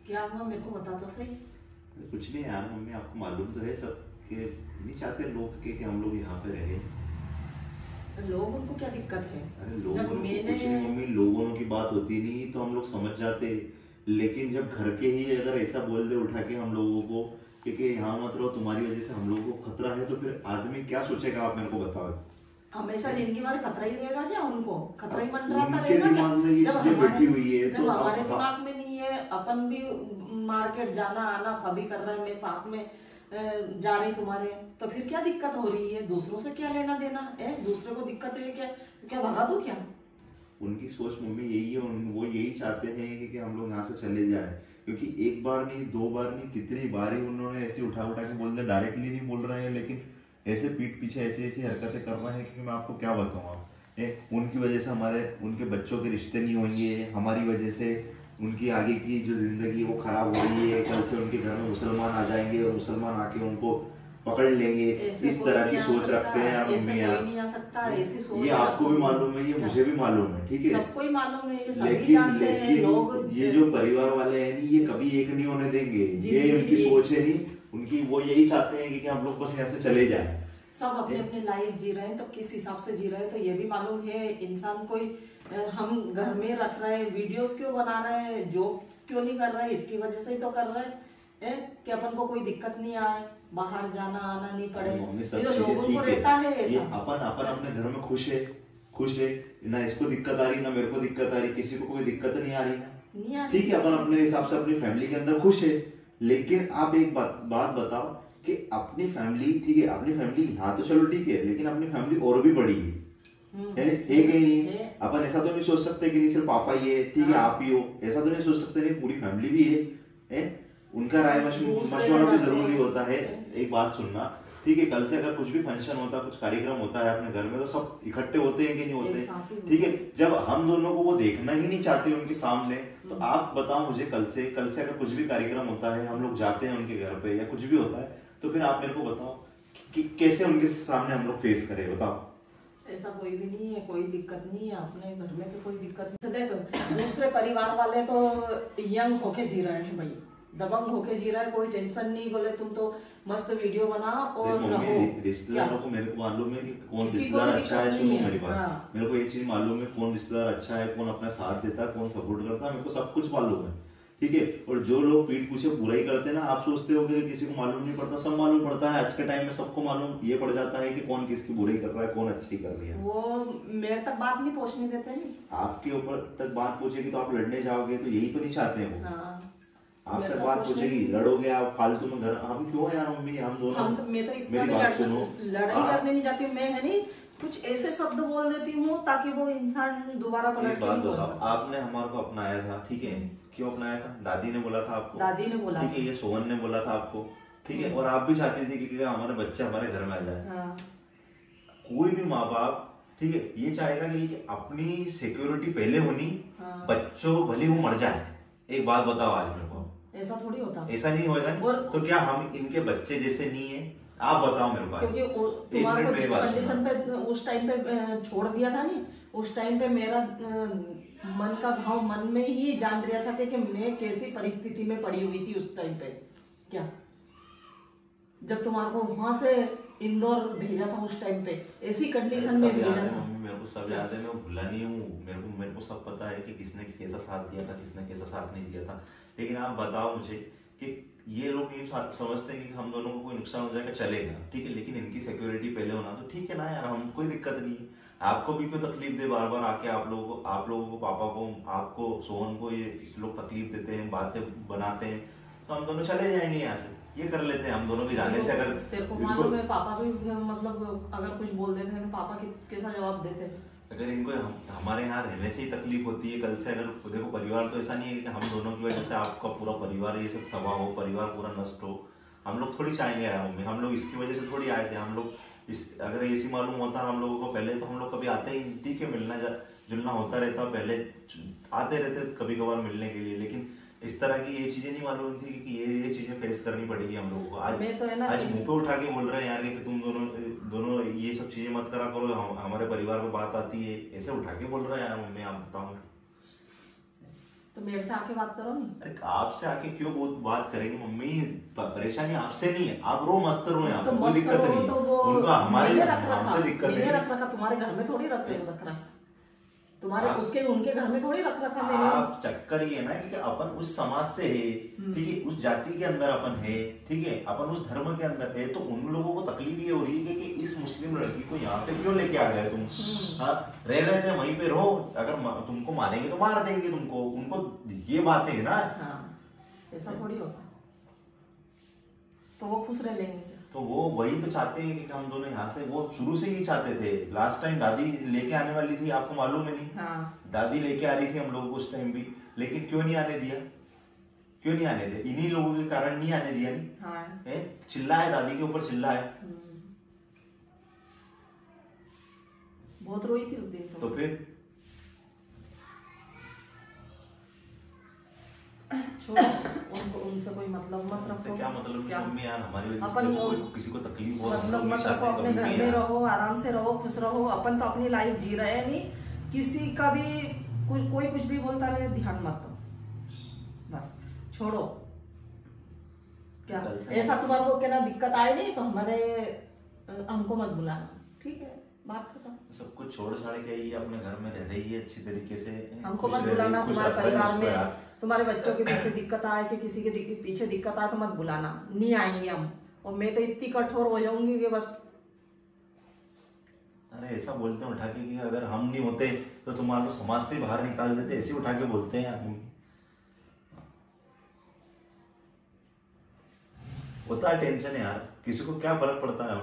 क्या हुआ मेरे को बता तो सही। कुछ नहीं यार मम्मी, आपको मालूम तो है सब कि नहीं चाहते लोग कि हम लोग यहाँ पे रहे। लोगों को क्या दिक्कत है? अरे जब लोगों को मैंने कुछ नहीं मम्मी, लोगों की बात होती नहीं तो हम लोग समझ जाते। लेकिन जब घर के ही अगर ऐसा बोल दे उठा के हम लोगों को कि यहाँ मत रहो, तुम्हारी वजह से हम लोगों को खतरा है, तो फिर आदमी क्या सोचेगा? आप मेरे को बताओ। हमेशा हैं? जिंदगी भर खतरा ही रहेगा क्या? उनको खतरा ही अब मंडराता उनके रहेगा क्या? दिमाग में ये जब चीजें हमारे बैठी हुई है जब तो हमारे अब दिमाग में नहीं है, अपन भी मार्केट जाना आना सभी कर रहे हैं, मैं साथ में जा रही तुम्हारे, तो फिर क्या दिक्कत हो रही है? दूसरों से क्या लेना देना है? दूसरे को दिक्कत है क्या? क्या भगा दो क्या? उनकी सोच मम्मी यही है, वो यही चाहते हैं कि हम लोग यहाँ से चले जाएं। क्योंकि एक बार नहीं, दो बार नहीं, कितनी बार ही उन्होंने ऐसे उठा उठा के बोल दिया। डायरेक्टली नहीं बोल रहे हैं लेकिन ऐसे पीठ पीछे ऐसी ऐसी हरकतें कर रहे हैं कि मैं आपको क्या बताऊँ। आप उनकी वजह से हमारे उनके बच्चों के रिश्ते नहीं होंगे, हमारी वजह से उनकी आगे की जो जिंदगी है वो खराब हो रही है। कल से उनके घर में मुसलमान आ जाएंगे और मुसलमान आके उनको पकड़ लेंगे। ऐसे इस कोई तरह नहीं की आ सोच सकता, रखते हैं यार ऐसे मम्मी कोई यार। नहीं आ सकता, ऐसी ये सोच आपको भी रखोगे मालूम है, ये क्या? मुझे भी मालूम है, ठीक है। सबको ही मालूम है, ये सभी लेकिन जानते हैं लोग। लेकिन ये जो परिवार वाले हैं नहीं, ये कभी एक नहीं होने देंगे। ये उनकी जिंदगी सोच है नहीं, उनकी वो यही चाहते हैं कि हम लोग बस यहाँ से चले जाएं। सब अपने अपने लाइफ जी रहे हैं, तो किस हिसाब से जी रहे हैं तो ये भी मालूम है। इंसान कोई हम घर में रख रहे हैं, वीडियोस क्यों बना रहे हैं, जॉब क्यों नहीं कर रहे हैं, इसकी वजह से ही तो कर रहे हैं कि अपन को कोई दिक्कत नहीं आए, बाहर जाना आना नहीं पड़े। अरे मम्मी ये सब तो चीजें लोगों को ठीक रहता है है, ये ऐसा। अपन अपन अपने घर में खुश है, खुश है। ना इसको दिक्कत आ रही, ना मेरे को दिक्कत आ रही, किसी को कोई दिक्कत नहीं आ रही ना। नहीं आ रही ठीक है, किसी अपन को। अपने हिसाब से अपनी फैमिली के अंदर खुश है। लेकिन आप एक बात बताओ कि अपनी फैमिली, ठीक है अपनी फैमिली यहाँ तो चलो ठीक है, लेकिन अपनी फैमिली और भी बड़ी है कहीं नहीं। है। अपन ऐसा तो नहीं सोच सकते कि नहीं सिर्फ पापा ही है, ठीक है हाँ। आप ही हो, ऐसा तो नहीं सोच सकते, नहीं पूरी फैमिली भी है? उनका राय दूसरे मशवरा में भी रहते जरूरी होता है। हैं। एक बात सुनना, ठीक है कल से अगर कुछ भी फंक्शन होता है, कुछ कार्यक्रम होता है अपने घर में, तो सब इकट्ठे होते हैं कि नहीं एक होते? साथ ही ठीक होते है, हैं। जब हम दोनों को वो देखना ही नहीं चाहते उनके सामने, तो आप बताओ मुझे, कल से अगर कुछ भी कार्यक्रम होता है, हम लोग जाते हैं उनके घर पे या कुछ भी होता है, तो फिर आप मेरे को बताओ कि कैसे उनके सामने हम लोग फेस करें, बताओ। ऐसा कोई भी नहीं है, कोई दिक्कत नहीं है, अपने घर में तो कोई दिक्कत नहीं। देखो दूसरे परिवार वाले तो यंग होके जी रहे हैं भाई, दबंग होके जी रहा है, कोई टेंशन नहीं। बोले तुम तो मस्त वीडियो बनाओ देख और मम्मी, रहो। रिश्तेदारों को मेरे को मालूम है कि कौन किसी को रिश्तेदार भी अच्छा है। दिक्कत सुनो नहीं है। मेरी बात, हाँ। मेरे को एक चीज मालूम है, कौन रिश्तेदार अच्छा है, कौन अपना साथ देता है, कौन सपोर्ट करता है, मेरे को सब कुछ मालूम है, ठीक है। और जो लोग पीठ पीछे बुराई करते हैं ना, आप सोचते हो कि किसी को मालूम नहीं पड़ता, सब मालूम पड़ता है। आज के टाइम में सबको मालूम ये पड़ जाता है कि कौन किसकी बुराई कर रहा है, कौन अच्छी कर रही है। वो मेरे तक बात नहीं पहुंचने देते नहीं। आपके ऊपर तक बात पहुंचेगी तो आप लड़ने जाओगे, तो यही तो नहीं चाहते हैं वो। हाँ। आप मेरे तक तक बात पहुंचने पहुंचेगी, लड़ोगे आप फालतू में। घर हम क्यों है यार मम्मी, हम दोनों। हम तो, मैं तो इतना मेरी भी बात सुनो, लड़ाई करने नहीं जाती मैं, है नहीं कुछ ऐसे शब्द बोल देती हूँ ताकि वो इंसान दोबारा एक पलट के बात नहीं बोल बताओ, सकता। आपने हमारे को अपनाया था, ठीक है, क्यों अपनाया था? दादी ने बोला था आपको, दादी ने बोला ठीक है, था। ये सोहन ने बोला था आपको, ठीक है, और आप भी चाहती थी कि हमारे बच्चे हमारे घर में आ जाए। हाँ। कोई भी माँ बाप, ठीक है, ये चाहेगा कि अपनी सिक्योरिटी पहले होनी, हाँ। बच्चों भले वो मर जाए। एक बात बताओ आज मेरे को, ऐसा थोड़ी होता। ऐसा नहीं होगा ना? और तो क्या हम इनके बच्चे जैसे नहीं है? आप बताओ मेरे को। क्योंकि एक तुम्हारे मिनट को मेरी जिस बात कंडीशन सुनो। पे उस टाइम पे छोड़ दिया था नहीं, उस टाइम पे मेरा मन का घाव मन में ही जान रहा था कि मैं कैसी परिस्थिति में पड़ी हुई थी उस टाइम पे। क्या जब तुम्हारे को वहां से इंदौर भेजा था उस टाइम पे ऐसी कंडीशन में सब याद भेजा है था। मम्मी, मेरे को सब याद है, मैं भूला नहीं हूँ। मेरे को सब पता है कि किसने कैसा साथ दिया था, किसने कैसा साथ नहीं दिया था। लेकिन आप बताओ मुझे कि ये लोग ये समझते हैं कि हम दोनों को कोई नुकसान हो जाएगा चलेगा, ठीक है, लेकिन इनकी सिक्योरिटी पहले होना तो ठीक है ना यार, हम कोई दिक्कत नहीं है। आपको भी क्यों तकलीफ दे बार बार आके, आप लोगों को पापा को, आपको सोहन को ये लोग तकलीफ देते हैं, बातें बनाते हैं, तो हम दोनों चले जाएंगे यहाँ से, ये कर लेते हैं हम दोनों के जाने से। अगर तेरे को मालूम है पापा भी मतलब अगर कुछ बोल देते हैं तो पापा कैसा जवाब देते हैं। अगर इनको हमारे यहाँ रहने से ही तकलीफ होती है, कल से अगर देखो परिवार तो ऐसा नहीं है कि हम दोनों की वजह से आपका पूरा परिवार ये सब तबाह हो, परिवार पूरा नष्ट हो। हम लोग थोड़ी चाहेंगे यार मम्मी, हम लोग इसकी वजह से थोड़ी आए थे। हम लोग अगर ऐसी मालूम होता हम लोगों को पहले, तो हम लोग कभी आते ही, ठीक है मिलना जुलना होता रहता, पहले आते रहते कभी कभार मिलने के लिए। लेकिन इस तरह की ये चीजें नहीं मालूम थी कि ये चीजें फेस करनी पड़ेगी हम लोगों को। आज मैं तो है ना आज मुंह पे उठा के बोल रहे हैं यार कि तुम दोनों दोनों ये सब चीजें मत करा करो, हमारे परिवार में बात आती है, ऐसे उठा के बोल रहे हैं यार मम्मी, आप बताओ। तो मेरे से आके बात करो नहीं। अरे आपसे आके क्यों वो बात करेंगे मम्मी, परेशानी आपसे नहीं है, आप रो मस्त रो, यहाँ तो पे कोई मस्त दिक्कत रहो नहीं तो वो है, उनका हमारे मैंने रख हमसे रखा, दिक्कत मैंने है। रख रखा, तुम्हारे घर में थोड़ी रख रखा, तुम्हारे आप- उसके उनके घर में थोड़ी रख रखा मैंने। आप चक्कर ये है ना कि अपन उस समाज से है, ठीक है, उस जाति के अंदर अपन है, ठीक है, अपन उस धर्म के अंदर है, तो उन लोगों को तकलीफ ये हो रही है कि इस मुस्लिम लड़की को यहाँ पे क्यों लेके आ गए तुम। हाँ, रह रहे थे वहीं पे रहो, अगर तुमको मारेंगे तो मार देंगे तुमको, उनको ये बातें है ना। हाँ, ऐसा थोड़ी होता है, तो वो खुश रह लेंगे। तो वो वही तो चाहते हैं कि हम दोनों यहाँ से, वो शुरू से ही चाहते थे। लास्ट टाइम दादी लेके आने वाली थी, आपको मालूम है नहीं? हाँ। दादी लेके आ रही थी हम लोगों को उस टाइम भी, लेकिन क्यों नहीं आने दिया, क्यों नहीं आने दिया? इन्हीं लोगों के कारण नहीं आने दिया। नहीं हाँ। चिल्लाए दादी के ऊपर, चिल्लाए, बहुत रोई थी उस दिन तो फिर छोड़ो उनको, उनसे कोई मतलब मत रखो। क्या मतलब क्या मम्मी यार, हमारी वजह से अपन देखो कोई किसी को तकलीफ हो, हम मतलब लोग नहीं मत रखो, चाहते अपने कभी घर भी में यार। रहो, आराम से रहो, खुश रहो। अपन तो अपनी लाइफ जी रहे हैं, नहीं किसी का भी कोई कुछ भी बोलता रहे, ध्यान मत दो, बस छोड़ो। क्या ऐसा तुम्हारे को क्या ना दिक्कत आए नहीं तो हमको मत बुलाना, ठीक है, बात खत्म। सब कुछ छोड़ छाड़ के ये अपने घर में रह रही है अच्छी तरीके से, हमको खुश मत रह रही, बुलाना। खुश तुम्हारे रख रहे हैं परिवार उसको में यार। तुम्हारे बच्चों के पीछे दिक्कत आए कि किसी के पीछे दिक्कत आए तो मत बुलाना, नहीं आएंगे हम। और मैं तो इतनी कठोर हो जाऊंगी कि बस। अरे ऐसा बोलते हैं उठा के कि अगर हम नहीं होते तो तुम्हारे समाज से बाहर निकाल देते, ऐसे उठा के बोलते हैं यार। होता है टेंशन है यार, किसी को क्या फर्क पड़ता है।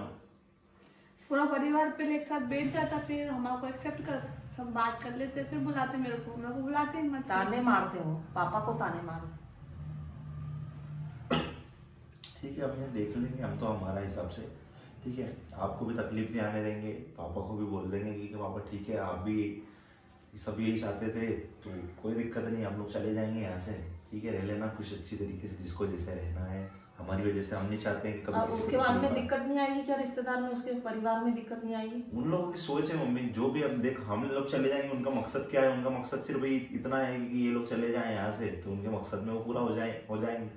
पूरा परिवार पहले एक साथ बैठ जाता, फिर हमारे को एक्सेप्ट करता, सब बात कर लेते, फिर बुलाते मेरे को बुलाते ही मत। ताने मारते हो, पापा को ताने मारो। ठीक है, अब ये देख लेंगे हम तो हमारा हिसाब से, ठीक है, आपको भी तकलीफ नहीं आने देंगे, पापा को भी बोल देंगे कि पापा ठीक है, आप भी सब यही चाहते थे तो कोई दिक्कत नहीं, हम लोग चले जाएंगे यहाँ से, ठीक है, रह लेना कुछ अच्छी तरीके से, जिसको जैसे रहना है। हमारी वजह से हम नहीं चाहते हैं कि कभी किसी उसके बाद में दिक्कत नहीं आएगी क्या? रिश्तेदार में, उसके परिवार में दिक्कत नहीं आएगी? उन लोगों की सोच है मम्मी, जो भी अब देख हम लोग चले जाएंगे, उनका मकसद क्या है? उनका मकसद सिर्फ इतना है कि ये लोग चले जाएं यहाँ से, तो उनके मकसद में वो पूरा हो जाएंगे।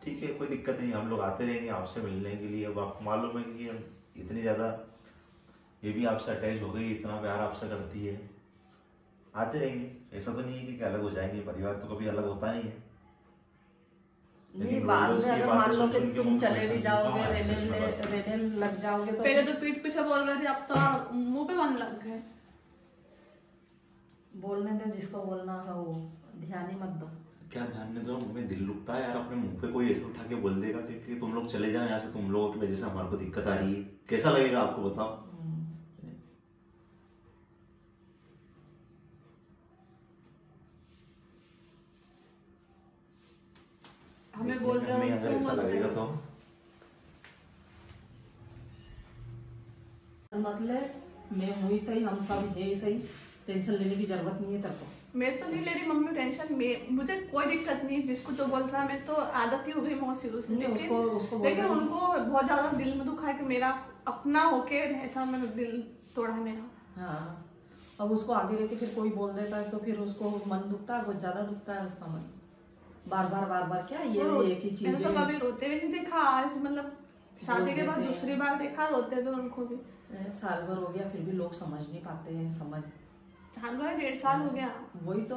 ठीक है, कोई दिक्कत नहीं, हम लोग आते रहेंगे आपसे मिलने के लिए। अब आपको मालूम है कि हम इतनी ज़्यादा, ये भी आपसे अटैच हो गई, इतना प्यार आपसे करती है, आते रहेंगे। ऐसा तो नहीं है कि अलग हो जाएंगे, परिवार तो कभी अलग होता नहीं है। नहीं, बाद में अगर मान लो कि तुम चले भी जाओगे, रहने लग जाओगे तो पहले तो पीठ पीछे बोल रहे थे, अब तो मुंह पे बोलने लग गए। बोलने दो, जिसको बोलना है वो, ध्यान ही मत दो। क्या ध्यान में दो मम्मी, दिल रुकता है यार, अपने मुंह पे कोई ऐसे उठा के बोल देगा कि तुम लोग चले जाओ यहाँ से, तुम लोगों की वजह से हमारे को दिक्कत आ रही है, कैसा लगेगा आपको बताओ? हमें बोल रहे हो अगर ऐसा लगेगा तो मतलब मैं हुई सही, हम सब है सही, टेंशन लेने की जरूरत नहीं है तेरे को। मैं तो नहीं ले रही मम्मी टेंशन, मुझे कोई दिक्कत नहीं, जिसको जो बोल रहा है, मैं तो आदत ही हो गई मौसी से। लेकिन उनको बहुत ज्यादा दिल में दुखा है कि मेरा अपना होके ऐसा मैंने दिल तोड़ा है मेरा। हाँ, अब उसको आगे रह के फिर कोई बोल देता है तो फिर उसको मन दुखता है, बहुत ज्यादा दुखता है उसका मन, बार बार क्या ये एक ही चीज मैंने तो कभी रोते हुए नहीं देखा, आज मतलब शादी के बाद दूसरी बार देखा रोते हुए उनको भी। साल भर हो गया फिर भी लोग समझ नहीं पाते हैं, साल भर 1.5 साल हो गया, वही तो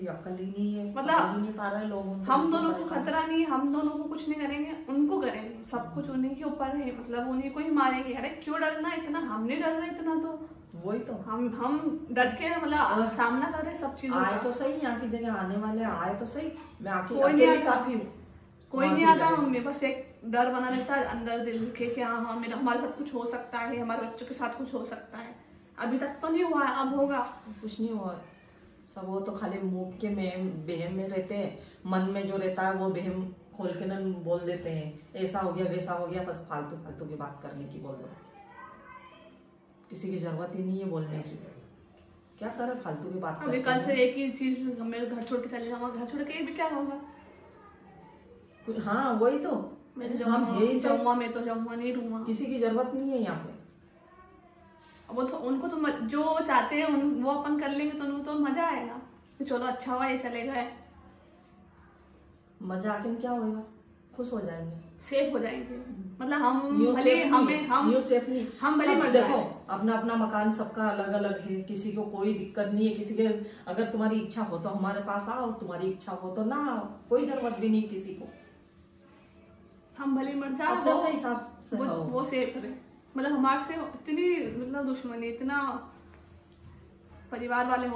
अक्ल ही नहीं है, मतलब समझ ही नहीं पा रहे लोग। हम दोनों को खतरा नहीं, हम दोनों को कुछ नहीं करेंगे, उनको करेंगे, सब कुछ उन्हीं के ऊपर है, मतलब उन्हीं को ही मारेंगे। अरे क्यों डरना इतना, हम नहीं डर रहे इतना, तो वही तो हम डट के मतलब सामना कर रहे सब चीजों आए का। तो सही, यहाँ की जगह आने वाले आए तो सही, मैं आके कोई नहीं आता, काफी हूँ, कोई नहीं आता मम्मी, बस एक डर बना रहता है अंदर दिल के कि हाँ मेरा हमारे साथ कुछ हो सकता है, हमारे बच्चों के साथ कुछ हो सकता है। अभी तक तो नहीं हुआ है, अब होगा। कुछ नहीं हुआ सब, वो तो खाली मुंह के बहम में रहते हैं, मन में जो रहता है वो बहम खोल के ना बोल देते हैं, ऐसा हो गया वैसा हो गया, बस फालतू की बात करने की बोल दो, किसी की जरूरत ही नहीं है बोलने की, क्या करे फालतू की बात। अभी कल से एक ही चीज, मेरे घर छोड़ के चले जाऊंगा, घर छोड़ के भी क्या होगा? हाँ वही तो, हम जाऊंगा, मैं तो जाऊंगा, नहीं रहूंगा, किसी की जरूरत नहीं है यहाँ पे। वो तो उनको तो जो चाहते हैं वो अपन कर लेंगे तो उनको तो मजा आएगा, कि चलो अच्छा हुआ ये चले गए, मजाक में क्या होगा, खुश हो जाएंगे, सेफ हो जाएंगे। मतलब हम न्यू भले सेफ हमें नहीं, हम न्यू सेफ नहीं, हम भले सब मर देखो जाए। अपना अपना मकान सबका अलग अलग है, किसी को कोई दिक्कत नहीं है, किसी के अगर तुम्हारी इच्छा हो तो हमारे पास आओ, तुम्हारी इच्छा हो तो ना आओ, कोई जरूरत भी नहीं किसी को, हम भले मर जाए, अपने अपने हिसाब से रहो। वो सेफ रहे। मतलब हमारे से इतनी मतलब दुश्मनी, इतना परिवार वाले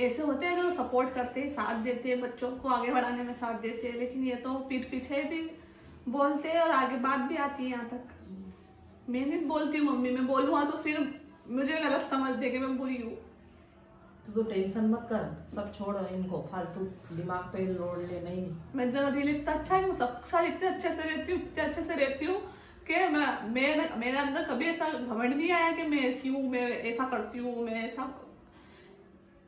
ऐसे होते हैं जो सपोर्ट करते हैं, साथ देते हैं, बच्चों को आगे बढ़ाने में साथ देते हैं, लेकिन ये तो पीठ पीछे भी बोलते हैं और आगे बात भी आती है यहाँ तक। मैं नहीं बोलती हूँ मम्मी, मैं बोलूँगा तो फिर मुझे गलत समझ दे कि मैं बुरी हूँ। तो टेंशन मत कर, सब छोड़ इनको, फालतू दिमाग पे लोड ले नहीं। मेरा दिल इतना अच्छा है, मैं सबके साथ इतने अच्छे से रहती हूँ, इतने अच्छे से रहती हूँ कि मेरे अंदर कभी ऐसा घमंड नहीं आया कि मैं ऐसी हूँ, मैं ऐसा करती हूँ, मैं ऐसा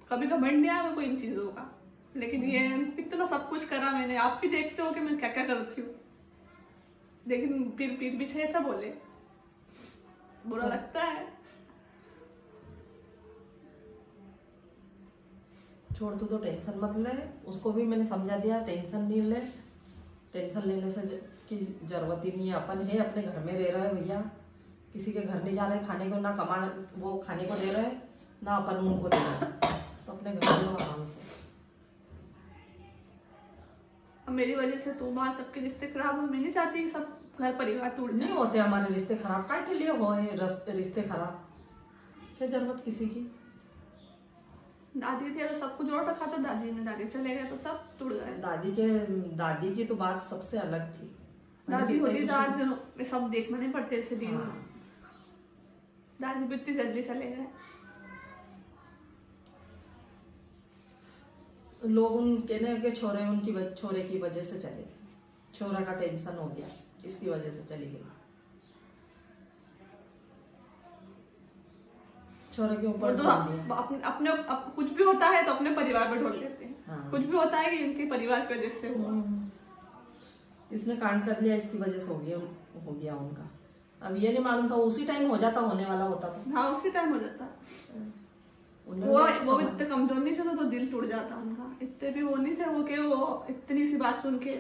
कभी घमंड नहीं आया मेरे को इन चीज़ों का। लेकिन ये इतना सब कुछ करा मैंने, आप भी देखते हो कि मैं क्या क्या करती हूँ, लेकिन फिर पीठ पीछे ऐसा बोले, बुरा लगता है। छोड़, तू तो टेंशन मत ले, उसको भी मैंने समझा दिया, टेंशन नहीं ले, टेंशन लेने से की जरूरत ही नहीं है। अपन है, अपने घर में रह रहे हैं भैया, किसी के घर नहीं जा रहे खाने को, ना कमा वो खाने को दे रहे ना अपन उनको दे रहे, तो अपने घर में रहो आराम से। अब मेरी वजह से तुम्हारे सबके रिश्ते खराब हो, मैं नहीं चाहती कि सब घर परिवार टूट जाए। नहीं होते हमारे रिश्ते खराब, काय के लिए हो रिश्ते खराब, क्या जरूरत किसी की। दादी थे तो सबको जोड़ रखा था, दादी ने, दादी चले गए तो सब टूट गए। दादी की तो बात सबसे अलग थी। दादी होती दादी में सब देखना नहीं पड़ते ऐसे दिन। हाँ। दादी भी इतनी जल्दी चले गए। लोग उनके ने के छोरे की वजह से चले गए, छोरा का टेंशन हो गया, इसकी वजह से चली गई। छोरे के ऊपर तो अपने कुछ भी होता है तो अपने परिवार पे ढोल लेते हैं। हाँ। कुछ भी होता है कि इनके परिवार की वजह से हुआ। इसने कांड कर लिया, इसकी वजह से हो गया उनका। अब ये नहीं मालूम था उसी टाइम हो जाता, होने वाला होता था। हाँ, उसी टाइम हो जाता। वो भी इतने कमजोर नहीं थे तो दिल टूट जाता उनका। इतने भी वो नहीं थे वो कि वो इतनी सी बात सुन के